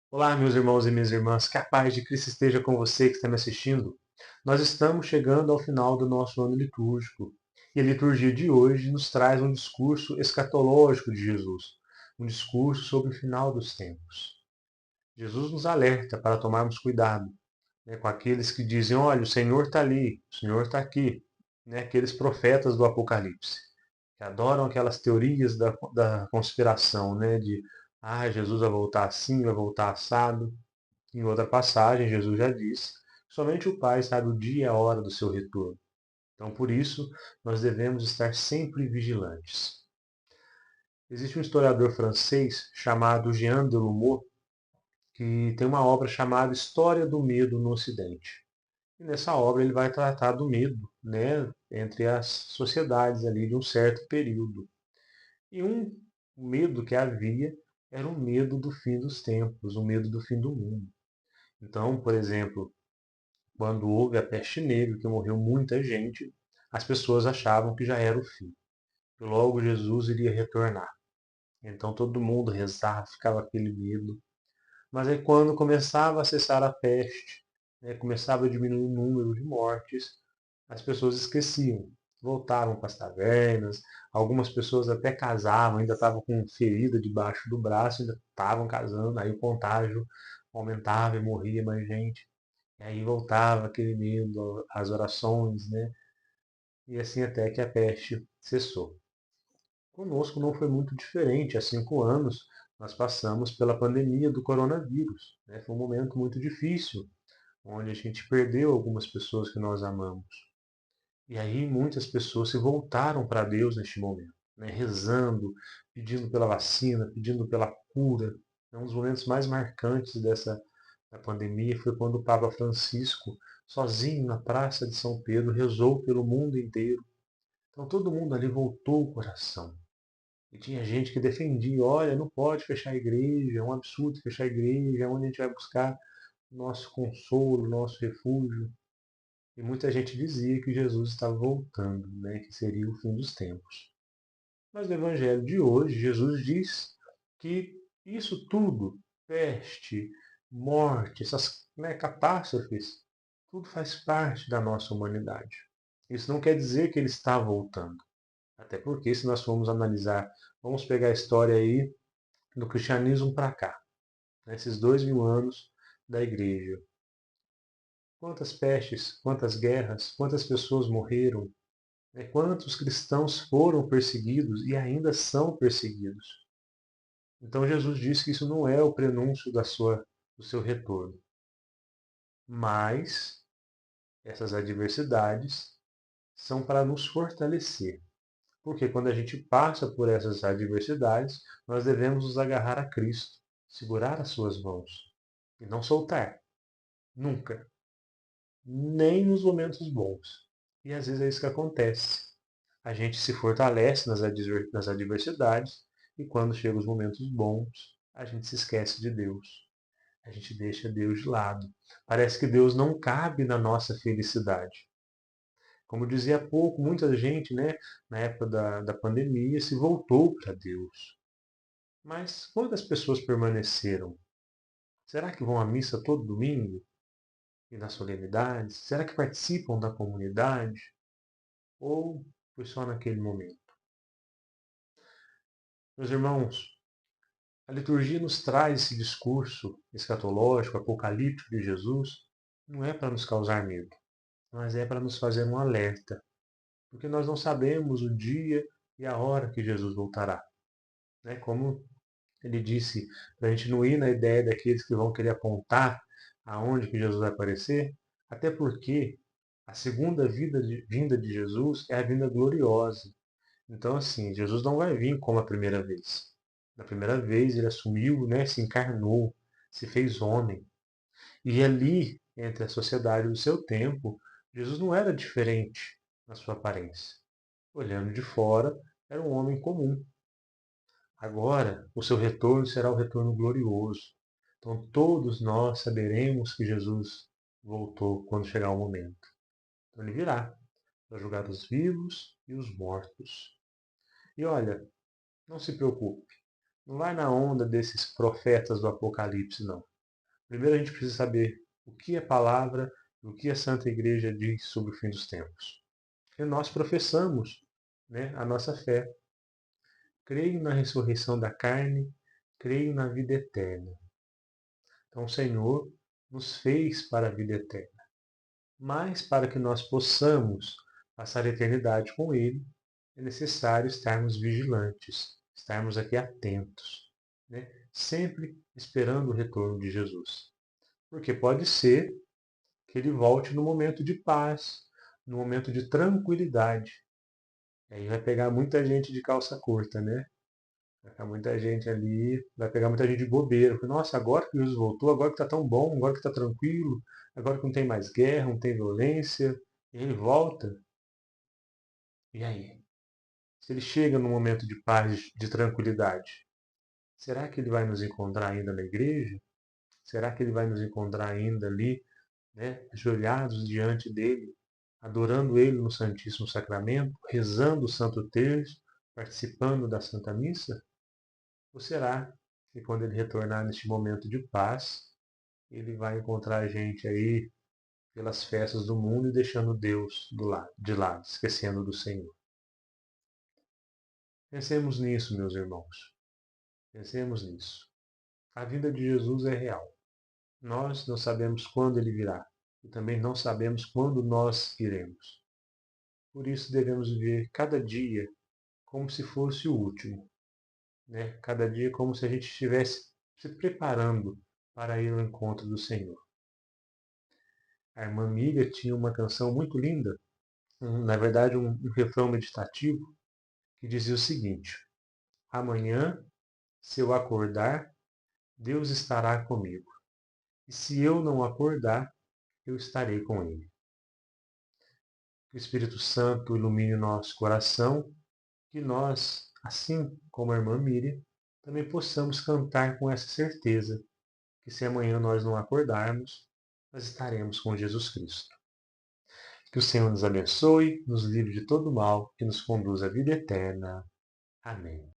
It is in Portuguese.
Olá, meus irmãos e minhas irmãs, que a paz de Cristo esteja com você que está me assistindo. Nós estamos chegando ao final do nosso ano litúrgico e a liturgia de hoje nos traz um discurso escatológico de Jesus, um discurso sobre o final dos tempos. Jesus nos alerta para tomarmos cuidado, com aqueles que dizem: olha, o Senhor está ali, o Senhor está aqui, aqueles profetas do Apocalipse, que adoram aquelas teorias da conspiração, de Jesus vai voltar assim, vai voltar assado. Em outra passagem, Jesus já disse que somente o Pai sabe o dia e a hora do seu retorno. Então, por isso, nós devemos estar sempre vigilantes. Existe um historiador francês chamado Jean Delumeau, que tem uma obra chamada História do Medo no Ocidente. E nessa obra ele vai tratar do medo, entre as sociedades ali de um certo período. E um medo que havia era o medo do fim dos tempos, o medo do fim do mundo. Então, por exemplo, quando houve a peste negra, que morreu muita gente, as pessoas achavam que já era o fim. E logo Jesus iria retornar. Então todo mundo rezava, ficava aquele medo. Mas aí quando começava a cessar a peste, começava a diminuir o número de mortes, as pessoas esqueciam. Voltavam para as tavernas, algumas pessoas até casavam, ainda estavam com ferida debaixo do braço, ainda estavam casando, aí o contágio aumentava e morria mais gente. E aí voltava aquele medo, as orações, E assim até que a peste cessou. Conosco não foi muito diferente. Há 5 anos nós passamos pela pandemia do coronavírus. Foi um momento muito difícil, onde a gente perdeu algumas pessoas que nós amamos. E aí muitas pessoas se voltaram para Deus neste momento, rezando, pedindo pela vacina, pedindo pela cura. Um dos momentos mais marcantes da pandemia foi quando o Papa Francisco, sozinho na Praça de São Pedro, rezou pelo mundo inteiro. Então todo mundo ali voltou o coração. E tinha gente que defendia: olha, não pode fechar a igreja, é um absurdo fechar a igreja, é onde a gente vai buscar nosso consolo, nosso refúgio. E muita gente dizia que Jesus estava voltando, que seria o fim dos tempos. Mas no Evangelho de hoje, Jesus diz que isso tudo, peste, morte, essas catástrofes, tudo faz parte da nossa humanidade. Isso não quer dizer que ele está voltando. Até porque, se nós formos analisar, vamos pegar a história aí do cristianismo para cá, nesses 2000 anos da igreja. Quantas pestes, quantas guerras, quantas pessoas morreram, quantos cristãos foram perseguidos e ainda são perseguidos. Então Jesus disse que isso não é o prenúncio do seu retorno. Mas essas adversidades são para nos fortalecer. Porque quando a gente passa por essas adversidades, nós devemos nos agarrar a Cristo, segurar as suas mãos e não soltar. Nunca. Nem nos momentos bons. E às vezes é isso que acontece. A gente se fortalece nas adversidades e quando chegam os momentos bons, a gente se esquece de Deus. A gente deixa Deus de lado. Parece que Deus não cabe na nossa felicidade. Como dizia há pouco, muita gente, na época da pandemia, se voltou para Deus. Mas quantas pessoas permaneceram? Será que vão à missa todo domingo? E nas solenidades? Será que participam da comunidade? Ou foi só naquele momento? Meus irmãos, a liturgia nos traz esse discurso escatológico, apocalíptico de Jesus, não é para nos causar medo, mas é para nos fazer um alerta, porque nós não sabemos o dia e a hora que Jesus voltará. Como ele disse, para a gente não ir na ideia daqueles que vão querer apontar aonde que Jesus vai aparecer, até porque a segunda vinda de Jesus é a vinda gloriosa. Então, assim, Jesus não vai vir como a primeira vez. Na primeira vez ele assumiu, se encarnou, se fez homem. E ali, entre a sociedade do seu tempo, Jesus não era diferente na sua aparência. Olhando de fora, era um homem comum. Agora, o seu retorno será o retorno glorioso. Então, todos nós saberemos que Jesus voltou quando chegar o momento. Então, ele virá para julgar os vivos e os mortos. E olha, não se preocupe. Não vai na onda desses profetas do Apocalipse, não. Primeiro a gente precisa saber o que a palavra, o que a Santa Igreja diz sobre o fim dos tempos. E nós professamos, né, a nossa fé. Creio na ressurreição da carne, creio na vida eterna. Então o Senhor nos fez para a vida eterna. Mas para que nós possamos passar a eternidade com Ele, é necessário estarmos vigilantes, estarmos aqui atentos, né? Sempre esperando o retorno de Jesus. Porque pode ser que Ele volte no momento de paz, no momento de tranquilidade. E aí vai pegar muita gente de calça curta, né? Vai pegar muita gente ali, vai pegar muita gente de bobeira. Porque, nossa, agora que Jesus voltou, agora que está tão bom, agora que está tranquilo, agora que não tem mais guerra, não tem violência, e ele volta. E aí? Se ele chega num momento de paz, de tranquilidade, será que ele vai nos encontrar ainda na igreja? Será que ele vai nos encontrar ainda ali, né, ajoelhados diante dele, adorando ele no Santíssimo Sacramento, rezando o Santo Terço, participando da Santa Missa? Ou será que quando ele retornar neste momento de paz, ele vai encontrar a gente aí pelas festas do mundo e deixando Deus de lado, esquecendo do Senhor? Pensemos nisso, meus irmãos. Pensemos nisso. A vinda de Jesus é real. Nós não sabemos quando ele virá e também não sabemos quando nós iremos. Por isso devemos viver cada dia como se fosse o último, né? Cada dia como se a gente estivesse se preparando para ir ao encontro do Senhor. A irmã Miriam tinha uma canção muito linda, na verdade um refrão meditativo, que dizia o seguinte: amanhã, se eu acordar, Deus estará comigo. E se eu não acordar, eu estarei com Ele. Que o Espírito Santo ilumine nosso coração, que nós, assim como a irmã Miriam, também possamos cantar com essa certeza, que se amanhã nós não acordarmos, nós estaremos com Jesus Cristo. Que o Senhor nos abençoe, nos livre de todo mal, que nos conduz à vida eterna. Amém.